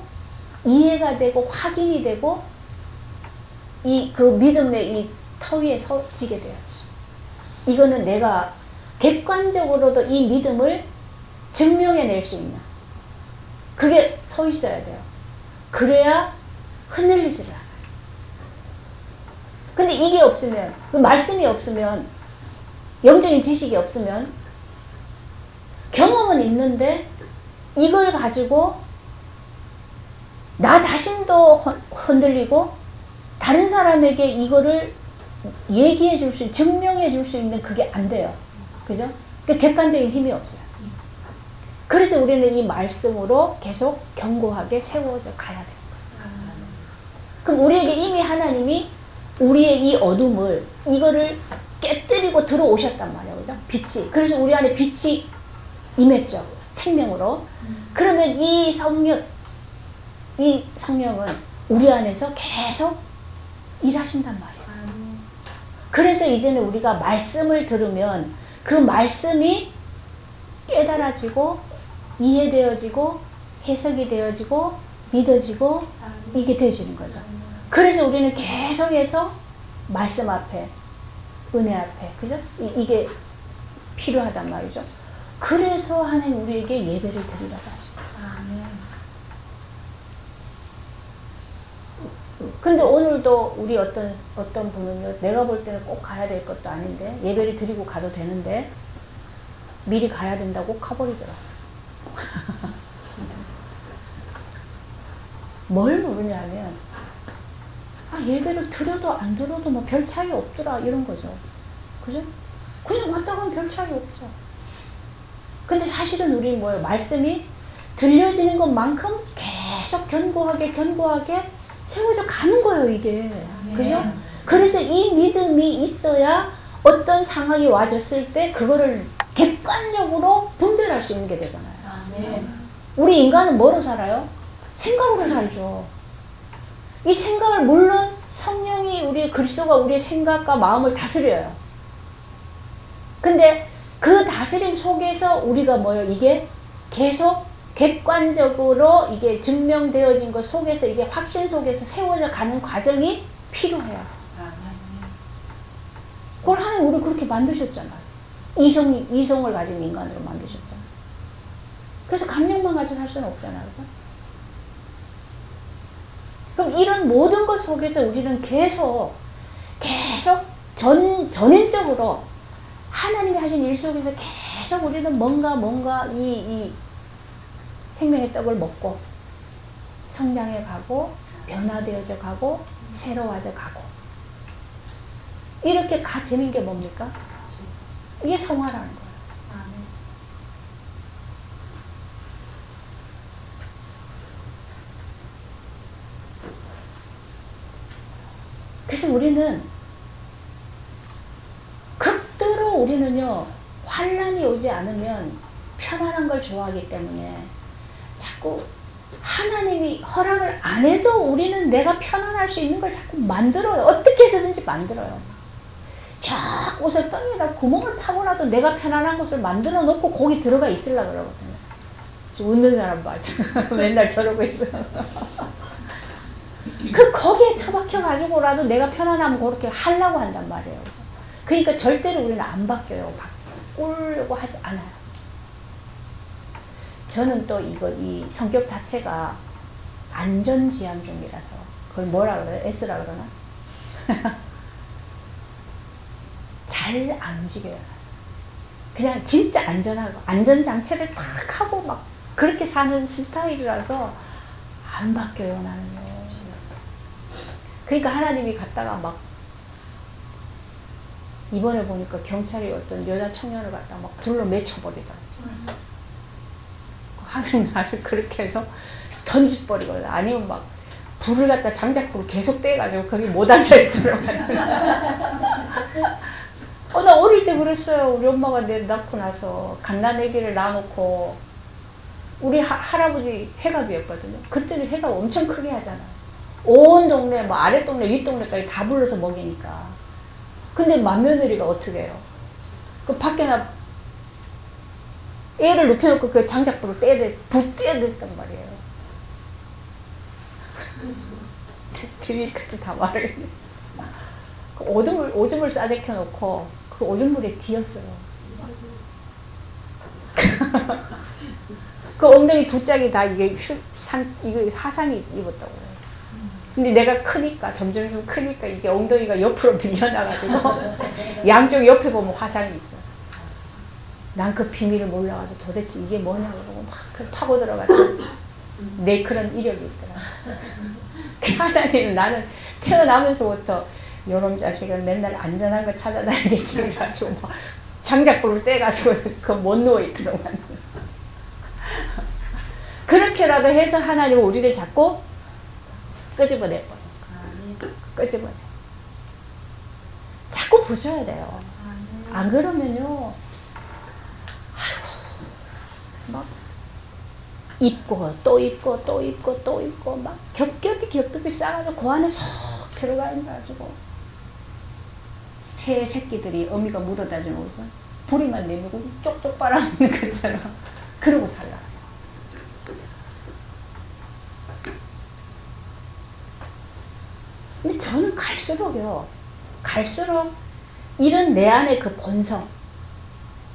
이해가 되고 확인이 되고 그 믿음의 이 터 위에 서지게 돼요. 이거는 내가 객관적으로도 이 믿음을 증명해낼 수 있는 그게 서 있어야 돼요. 그래야 흔들리지를 않아요. 근데 이게 없으면 그 말씀이 없으면 영적인 지식이 없으면 경험은 있는데 이걸 가지고 나 자신도 흔들리고 다른 사람에게 이거를 얘기해 줄 수, 증명해 줄 수 있는 그게 안 돼요. 그죠? 그 객관적인 힘이 없어요. 그래서 우리는 이 말씀으로 계속 견고하게 세워져 가야 돼요. 그럼 우리에게 이미 하나님이 우리의 이 어둠을, 이거를 깨뜨리고 들어오셨단 말이에요. 그죠? 빛이. 그래서 우리 안에 빛이 임했죠. 생명으로. 그러면 이 성령은 우리 안에서 계속 일하신단 말이에요. 그래서 이제는 우리가 말씀을 들으면 그 말씀이 깨달아지고 이해되어지고 해석이 되어지고 믿어지고 이게 되어지는 거죠. 그래서 우리는 계속해서 말씀 앞에, 은혜 앞에, 그죠? 이게 필요하단 말이죠. 그래서 하나님 우리에게 예배를 드리라고 하시죠. 근데 오늘도 우리 어떤 분은요, 내가 볼 때는 꼭 가야 될 것도 아닌데, 예배를 드리고 가도 되는데, 미리 가야 된다고 가버리더라고요. 뭘 모르냐면, 예배를 드려도 안 들어도 뭐 별 차이 없더라, 이런 거죠. 그죠? 그냥 왔다 가면 별 차이 없죠. 근데 사실은 우리는 뭐예요? 말씀이 들려지는 것만큼 계속 견고하게 세워져 가는 거예요, 이게. 그죠? 그래서 이 믿음이 있어야 어떤 상황이 와줬을 때 그거를 객관적으로 분별할 수 있는 게 되잖아요. 우리 인간은 뭐로 살아요? 생각으로 살죠. 이 생각을, 물론 성령이 그리스도가 우리의 생각과 마음을 다스려요. 근데 그 다스림 속에서 우리가 뭐예요? 이게 계속 객관적으로 이게 증명되어진 것 속에서, 이게 확신 속에서 세워져 가는 과정이 필요해요. 그걸 하나님 우리 그렇게 만드셨잖아요. 이성을 가진 인간으로 만드셨잖아요. 그래서 감정만 가지고 살 수는 없잖아요. 그죠? 그럼 이런 모든 것 속에서 우리는 계속 전인적으로 하나님이 하신 일 속에서 계속 우리는 뭔가 이 생명의 떡을 먹고 성장해 가고 변화되어져 가고 새로워져 가고 이렇게 가지는 게 뭡니까? 이게 성화라는 거예요. 그래서 우리는 극도로 우리는요, 환난이 오지 않으면 편안한 걸 좋아하기 때문에 자꾸 하나님이 허락을 안 해도 우리는 내가 편안할 수 있는 걸 자꾸 만들어요. 어떻게 해서든지 만들어요. 저 옷을 땅에다 구멍을 파고라도 내가 편안한 곳을 만들어 놓고 거기 들어가 있으려고 그러거든요. 웃는 사람 봐. 맨날 저러고 있어. 거기에 처박혀가지고라도 내가 편안하면 그렇게 하려고 한단 말이에요. 그러니까 절대로 우리는 안 바뀌어요. 바꾸려고 하지 않아요. 저는 또 이 성격 자체가 안전지향적이라서, 그걸 뭐라 그래요? S라 그러나? 잘 안 움직여요. 그냥 진짜 안전하고, 안전장치를 탁 하고 막 그렇게 사는 스타일이라서 안 바뀌어요, 나는요. 그러니까 하나님이 갔다가 막, 이번에 보니까 경찰이 어떤 여자 청년을 갖다가 막 불로 맺혀버리더라고요. 하나님 나를 그렇게 해서 던져버리거든. 아니면 막 불을 갖다 장작불을 계속 떼가지고 거기 못 앉아있더라고요. 나 어릴 때 그랬어요. 우리 엄마가 내 낳고 나서 갓난아기를 낳아놓고, 우리 할아버지 회갑이었거든요. 그때는 회갑 엄청 크게 하잖아요. 온 동네, 뭐 아래 동네, 윗 동네까지 다 불러서 먹이니까. 근데 맏며느리가 어떻게 해요? 그 밖에 애를 눕혀놓고 그 장작불을 떼야 됐단 말이에요. 뒤까지 다 말을 해. 오줌을 싸제켜놓고 그 오줌물에 뒤었어요. 그 엉덩이 두 짝이 다 이게 화상이 입었다고요. 근데 내가 점점 크니까 이게 엉덩이가 옆으로 밀려나가지고 양쪽 옆에 보면 화상이 있어. 난 그 비밀을 몰라가지고 도대체 이게 뭐냐고 그러고 막 파고 들어가지고 내 그런 이력이 있더라. 하나님은 나는 태어나면서부터 요런 자식은 맨날 안전한 거 찾아다니겠지 그래가지고 막 장작불을 떼가지고 그 못 누워있더라고요. 그렇게라도 해서 하나님은 우리를 자꾸 끄집어내. 끄집어내. 자꾸 부숴야 돼요. 안 그러면요, 아이고, 막 입고 또 입고 또 입고 또 입고 막 겹겹이 싸가지고 그 안에 쏙 들어가 있어가지고 새 새끼들이 어미가 물어다 주는 거죠. 부리만 내밀고 쪽쪽 빨아먹는 것처럼 그러고 살라. 근데 저는 갈수록 이런 내 안의 그 본성,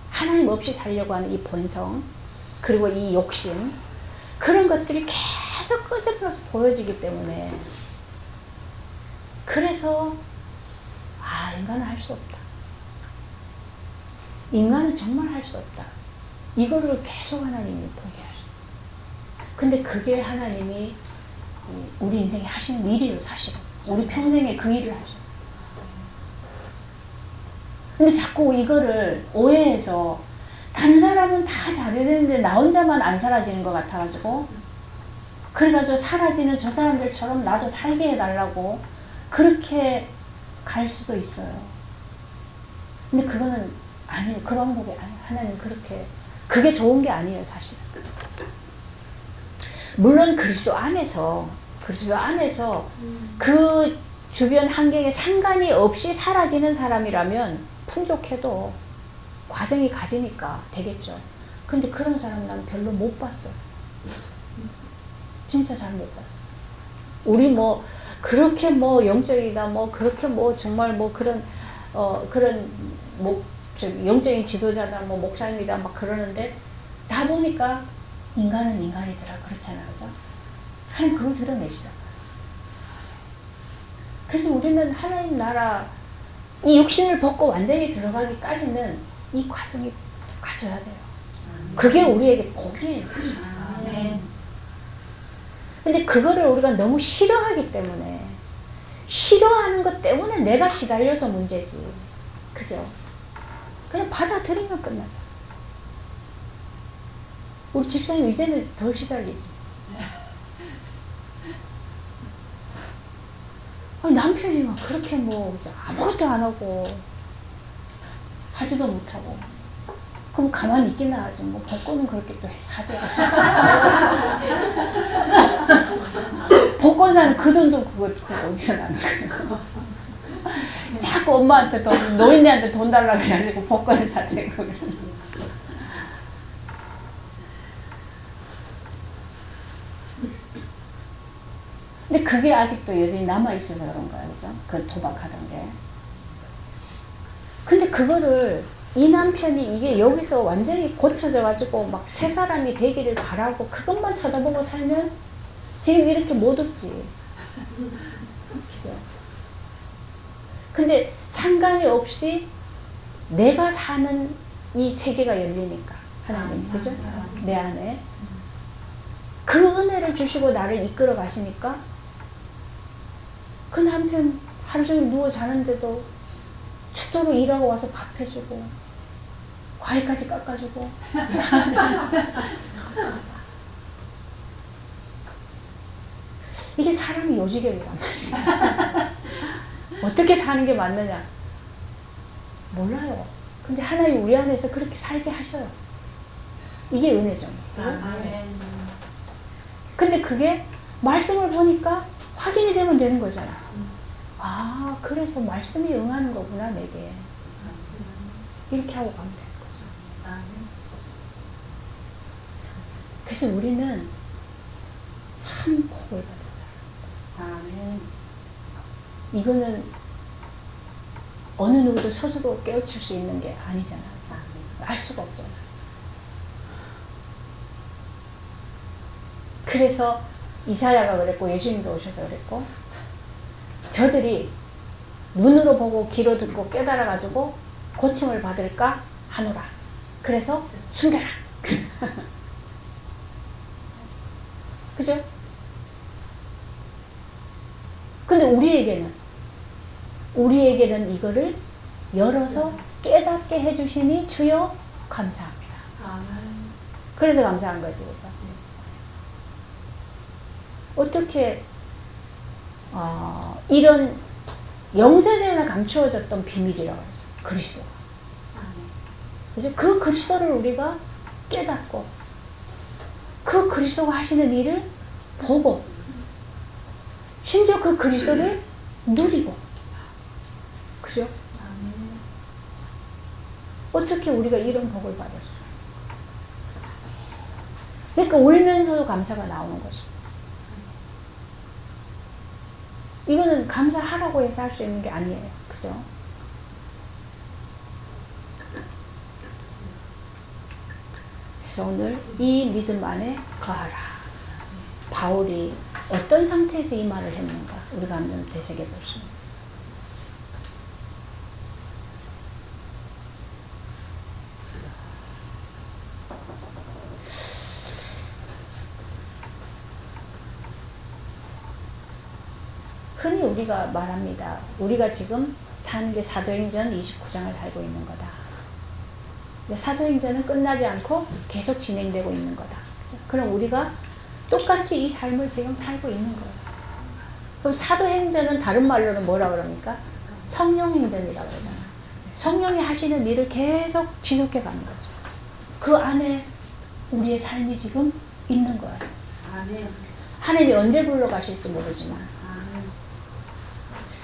하나님 없이 살려고 하는 이 본성, 그리고 이 욕심, 그런 것들이 계속 끄집어서 보여지기 때문에, 그래서 인간은 할 수 없다. 인간은 정말 할 수 없다. 이거를 계속 하나님이 포기하셔. 근데 그게 하나님이 우리 인생에 하시는 일이에요, 사실은. 우리 평생에 그 일을 하셔. 근데 자꾸 이거를 오해해서 다른 사람은 다 잘해야 되는데 나 혼자만 안 사라지는 것 같아가지고, 그래가지고 사라지는 저 사람들처럼 나도 살게 해달라고 그렇게 갈 수도 있어요. 근데 그거는 아니에요. 그 방법이 아니에요. 하나님 그렇게, 그게 좋은 게 아니에요, 사실. 물론 그리스도 안에서 그 주변 환경에 상관이 없이 사라지는 사람이라면 풍족해도 과정이 가지니까 되겠죠. 근데 그런 사람 난 별로 못 봤어. 진짜 잘 못 봤어. 우리 뭐 그렇게 뭐 영적이다 뭐 그렇게 뭐 정말 뭐 그런 영적인 지도자다 뭐 목사님이다 막 그러는데 다 보니까 인간은 인간이더라 그렇잖아요, 그죠? 하나님 그걸 드러내시잖아요. 그래서 우리는 하나님 나라 이 육신을 벗고 완전히 들어가기까지는 이 과정이 가져야 돼요. 그게 우리에게 복이에요, 사실. 근데 그거를 우리가 너무 싫어하기 때문에, 싫어하는 것 때문에 내가 시달려서 문제지. 그죠? 그냥 받아들이면 끝나죠. 우리 집사님 이제는 덜 시달리지. 남편이 막 그렇게 뭐 아무것도 안 하고 하지도 못하고 그럼 가만히 있긴 하지. 뭐 복권은 그렇게 또 사대가지고 복권 사는 그 돈도 그거 어디서 나는 거야. 자꾸 엄마한테 돈, 노인네한테 돈 달라고 해가지고 복권을 사대고 근데 그게 아직도 여전히 남아있어서 그런가요, 그죠? 그 도박하던 게. 근데 그거를 이 남편이 이게 여기서 완전히 고쳐져가지고 막 새 사람이 되기를 바라고 그것만 쳐다보고 살면 지금 이렇게 못 웃지. 그죠? 근데 상관이 없이 내가 사는 이 세계가 열리니까, 하나님, 그죠? 내 안에. 그 은혜를 주시고 나를 이끌어 가시니까 그 남편 하루 종일 누워 자는데도 축도로 일하고 와서 밥 해주고 과일까지 깎아주고 이게 사람이 요지경이란 말이야. 어떻게 사는 게 맞느냐 몰라요. 근데 하나님 우리 안에서 그렇게 살게 하셔요. 이게 은혜죠. 근데 그게 말씀을 보니까 확인이 되면 되는 거잖아. 그래서 말씀이 응하는 거구나 내게. 이렇게 하고 가면 되는 거죠. 그래서 우리는 참 복을 받은 사람. 이거는 어느 누구도 스스로 깨우칠 수 있는 게 아니잖아. 알 수가 없잖아. 그래서 이사야가 그랬고 예수님도 오셔서 그랬고 저들이 눈으로 보고 귀로 듣고 깨달아가지고 고침을 받을까 하노라. 그래서 숨겨라. 그죠? 근데 우리에게는 이거를 열어서 깨닫게 해주시니 주여 감사합니다. 그래서 감사한 거지. 그래서. 어떻게 이런 영세대나 감추어졌던 비밀이라고 해서 그리스도가. 그죠? 그 그리스도를 우리가 깨닫고 그 그리스도가 하시는 일을 보고 심지어 그 그리스도를 누리고. 그죠? 어떻게 우리가 이런 복을 받았어요? 그러니까 울면서도 감사가 나오는 거죠. 이거는 감사하라고 해서 할 수 있는 게 아니에요. 그죠? 그래서 오늘 이 믿음 안에 거하라. 바울이 어떤 상태에서 이 말을 했는가 우리가 한번 되새겨 보십니다. 흔히 우리가 말합니다. 우리가 지금 사는 게 사도행전 29장을 살고 있는 거다. 근데 사도행전은 끝나지 않고 계속 진행되고 있는 거다. 그럼 우리가 똑같이 이 삶을 지금 살고 있는 거예요. 그럼 사도행전은 다른 말로는 뭐라 그럽니까? 성령행전이라고 그러잖아요. 성령이 하시는 일을 계속 지속해 가는 거죠. 그 안에 우리의 삶이 지금 있는 거예요. 하나님이 언제 불러가실지 모르지만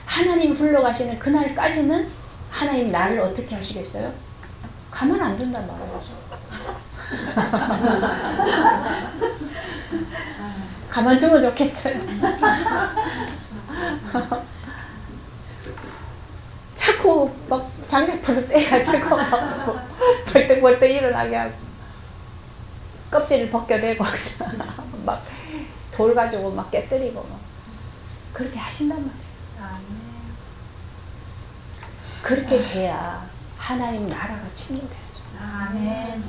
하나님 불러가시는 그날까지는 하나님 나를 어떻게 하시겠어요? 가만 안 둔단 말이죠. 가만 두면 좋겠어요. 자꾸 막 장작불을 떼가지고 벌떡벌떡 일어나게 하고 껍질을 벗겨내고 막 돌 가지고 막 깨뜨리고 막 그렇게 하신단 말이에요. 그렇게 돼야 하나님 나라가 침노되죠. 아멘.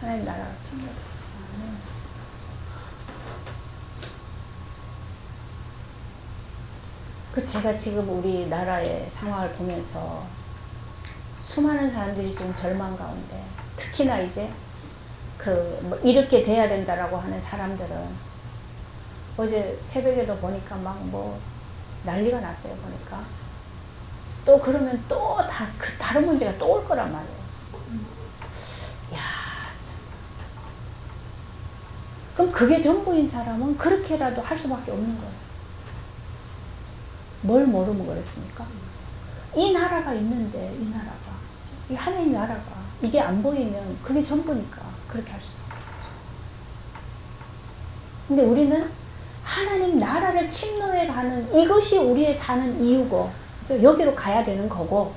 하나님 나라가 침노되죠. 그 제가 지금 우리나라의 상황을 보면서 수많은 사람들이 지금 절망 가운데 특히나 이제 뭐 이렇게 돼야 된다라고 하는 사람들은 어제 새벽에도 보니까 막 뭐 난리가 났어요. 보니까 또 그러면 또 다른 문제가 또 올 거란 말이에요. 야, 참. 그럼 그게 전부인 사람은 그렇게라도 할 수밖에 없는 거예요. 뭘 모르면 그렇습니까? 이 나라가 있는데 이 나라가 이 하나님 나라가 이게 안 보이면 그게 전부니까 그렇게 할 수밖에 없죠. 근데 우리는 하나님 나라를 침노해 가는 이것이 우리의 사는 이유고 여기로 가야 되는 거고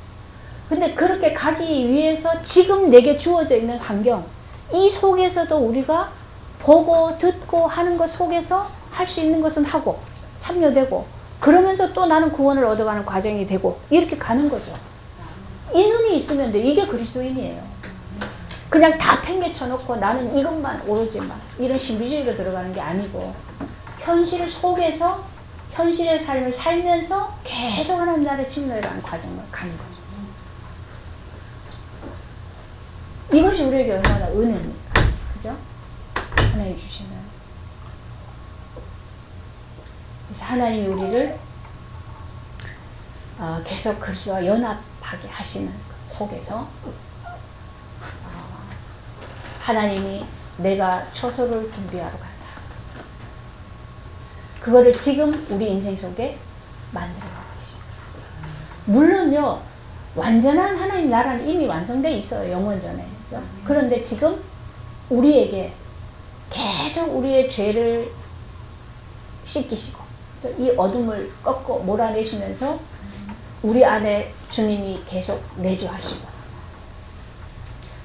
근데 그렇게 가기 위해서 지금 내게 주어져 있는 환경 이 속에서도 우리가 보고 듣고 하는 것 속에서 할 수 있는 것은 하고 참여되고 그러면서 또 나는 구원을 얻어가는 과정이 되고 이렇게 가는 거죠. 이 눈이 있으면 돼. 이게 그리스도인이에요. 그냥 다 팽개쳐 놓고 나는 이것만 오로지만 이런 신비주의로 들어가는 게 아니고 현실 속에서 현실의 삶을 살면서 계속 하나님 나라의 침노라는 과정을 가는 거죠. 이것이 우리에게 얼마나 은혜입니까? 그죠? 하나님 주시는. 그래서 하나님이 우리를 계속 그리스도와 연합하게 하시는 속에서 하나님이 내가 처소를 준비하러 간다. 그거를 지금 우리 인생 속에 만들어가고 계십니다. 물론요, 완전한 하나님 나라는 이미 완성되어 있어요. 영원전에. 그렇죠? 그런데 지금 우리에게 계속 우리의 죄를 씻기시고 이 어둠을 꺾고 몰아내시면서 우리 안에 주님이 계속 내주하시고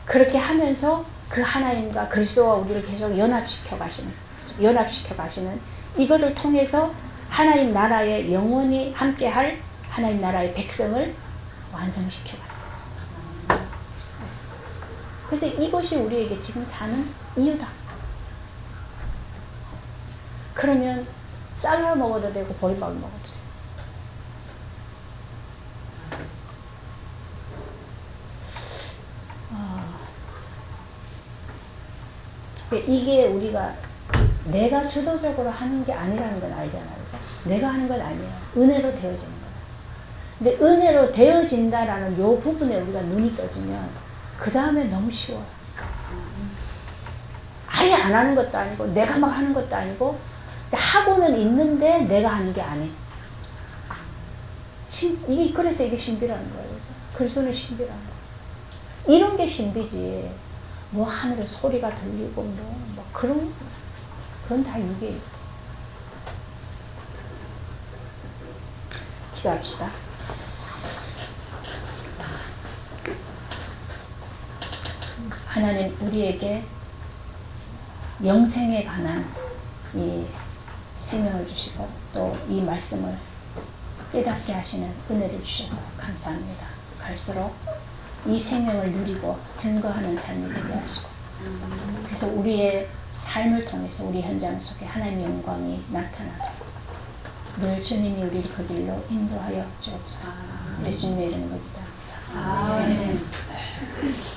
그렇게 하면서 그 하나님과 그리스도와 우리를 계속 연합시켜 가시는 이것을 통해서 하나님 나라에 영원히 함께할 하나님 나라의 백성을 완성시켜 가는 거죠. 그래서 이것이 우리에게 지금 사는 이유다. 그러면 쌀로 먹어도 되고 보리밥을 먹어도 돼요. 이게 우리가 내가 주도적으로 하는 게 아니라는 건 알잖아요. 내가 하는 건 아니에요. 은혜로 되어지는 거예요. 근데 은혜로 되어진다라는 요 부분에 우리가 눈이 떠지면 그 다음에 너무 쉬워요. 아예 안 하는 것도 아니고 내가 막 하는 것도 아니고 하고는 있는데 내가 하는 게 아니에요. 이게 그래서 이게 신비라는 거예요. 그리스도는 신비라는 거예요. 이런 게 신비지. 뭐 하늘에 소리가 들리고 뭐 그런 그건 다 유괴예요. 기도합시다. 하나님, 우리에게 영생에 관한 이 생명을 주시고 또 이 말씀을 깨닫게 하시는 은혜를 주셔서 감사합니다. 갈수록 이 생명을 누리고 증거하는 삶이 되게 하시고, 그래서 우리의 삶을 통해서 우리 현장 속에 하나님의 영광이 나타나도록 늘 주님이 우리를 그 길로 인도하여 주옵소서. 예수님의 이름으로 기도합니다. 아멘.